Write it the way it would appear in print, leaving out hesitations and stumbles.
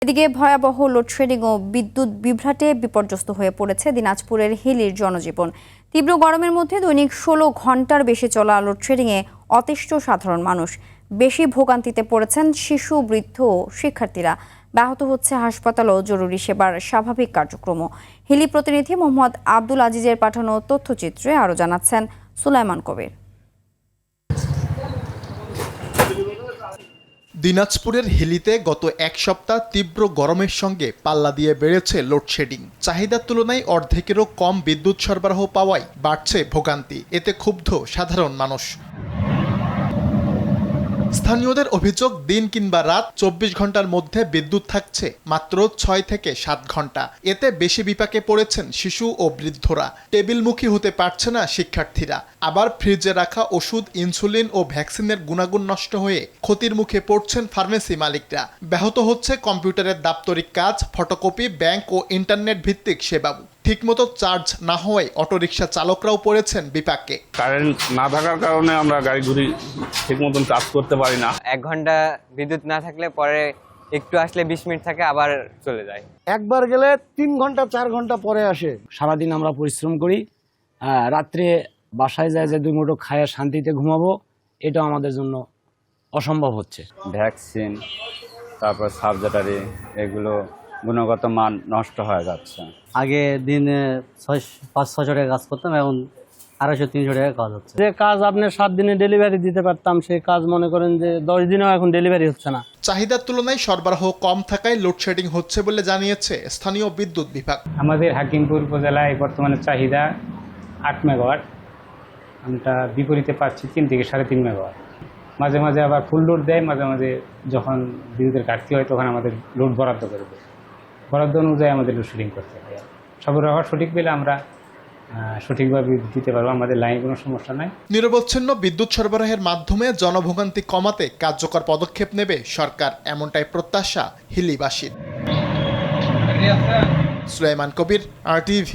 এদিকে ভয়াবহ লোডশেডিং ও বিদ্যুৎ বিভ্রাটে বিপর্যস্ত হয়ে পড়েছে দিনাজপুরের হিলির জনজীবন। তীব্র গরমের মধ্যে দৈনিক ১৬ ঘন্টার বেশি চলা লোডশেডিংয়ে অতিষ্ঠ সাধারণ মানুষ। বেশি ভোগান্তিতে পড়েছেন শিশু, বৃদ্ধ ও শিক্ষার্থীরা। ব্যাহত হচ্ছে হাসপাতাল ও জরুরি সেবার স্বাভাবিক কার্যক্রম। হিলি প্রতিনিধি মোহাম্মদ আব্দুল আজিজের পাঠানো তথ্যচিত্রে আরও জানাচ্ছেন সুলাইমান কবির। দিনাজপুরের হিলিতে গত এক সপ্তাহ তীব্র গরমের সঙ্গে পাল্লা দিয়ে বেড়েছে লোডশেডিং। চাহিদার তুলনায় অর্ধেকেরও কম বিদ্যুৎ সরবরাহ পাওয়ায় বাড়ছে ভোগান্তি। এতে ক্ষুব্ধ সাধারণ মানুষ। স্থানীয়দের অভিযোগ, দিন কিংবা রাত ২৪ ঘন্টার মধ্যে বিদ্যুৎ থাকছে মাত্র ৬ থেকে ৭ ঘন্টা। এতে বেশি বিপাকে পড়েছেন শিশু ও বৃদ্ধরা। টেবিলমুখী হতে পারছে না শিক্ষার্থীরা। আবার ফ্রিজে রাখা ওষুধ, ইনসুলিন ও ভ্যাকসিনের গুণাগুণ নষ্ট হয়ে ক্ষতির মুখে পড়ছেন ফার্মেসি মালিকরা। ব্যাহত হচ্ছে কম্পিউটারের দাপ্তরিক কাজ, ফটোকপি, ব্যাংক ও ইন্টারনেট ভিত্তিক সেবা। ঠিকমতো চার্জ না হওয়ায় অটোরিকশা চালকরাও পড়েছেন বিপাকে। কারেন্ট না থাকার কারণে আমরা গাড়ি ঘুরি ঠিক মতন কাজ করতে পারি না। ১ ঘন্টা বিদ্যুৎ না থাকলে পরে একটু আসলে ২০ মিনিট থাকে, আবার চলে যায়। একবার গেলে ৩ ঘন্টা ৪ ঘন্টা পরে আসে। সারাদিন আমরা পরিশ্রম করি, রাত্রে বাসায় যায় যে ২ মুঠো খায় শান্তিতে ঘুমাবো, এটা আমাদের জন্য অসম্ভব হচ্ছে। ভ্যাকসিন, তারপর সার্জারি, এগুলো গুণগত মান নষ্ট হয়ে যাচ্ছে। আগে দিনে ৫-৬০০ টাকা কাজ করতাম, এখন ২৫০-৩০০ টাকা কাজ হচ্ছে। যে কাজ আপনি ৭ দিনে ডেলিভারি দিতে পারতাম, সেই কাজ মনে করেন যে ১০ দিনেও এখন ডেলিভারি হচ্ছে না। চাহিদার তুলনায় সরবরাহ কম থাকায় লোডশেডিং হচ্ছে বলে জানিয়েছে স্থানীয় বিদ্যুৎ বিভাগ। আমাদের হাকিমপুর উপজেলায় বর্তমানে চাহিদা ৮ মেগাওয়াট, আমরা বিপরীতে পাচ্ছি ৩ থেকে ৩.৫ মেগাওয়াট। মাঝে মাঝে আবার ফুল লোড দেয়, মাঝে মাঝে যখন বিদ্যুতের ঘাটতি হয় তখন আমাদের লোড বরাদ্দ করে দেয়। বরাদ্দ অনুযায়ী আমাদের লোডশেডিং করতে হয়। সরবরাহ সঠিক পেলে আমরা সঠিকভাবে দিতে পারবো, আমাদের লাইনে কোনো সমস্যা নাই। নিরবচ্ছিন্ন বিদ্যুৎ সরবরাহের মাধ্যমে জনভোগান্তি কমাতে কার্যকর পদক্ষেপ নেবে সরকার, এমনটাই প্রত্যাশা হিলিবাসীর। সুলাইমান কবির, RTV।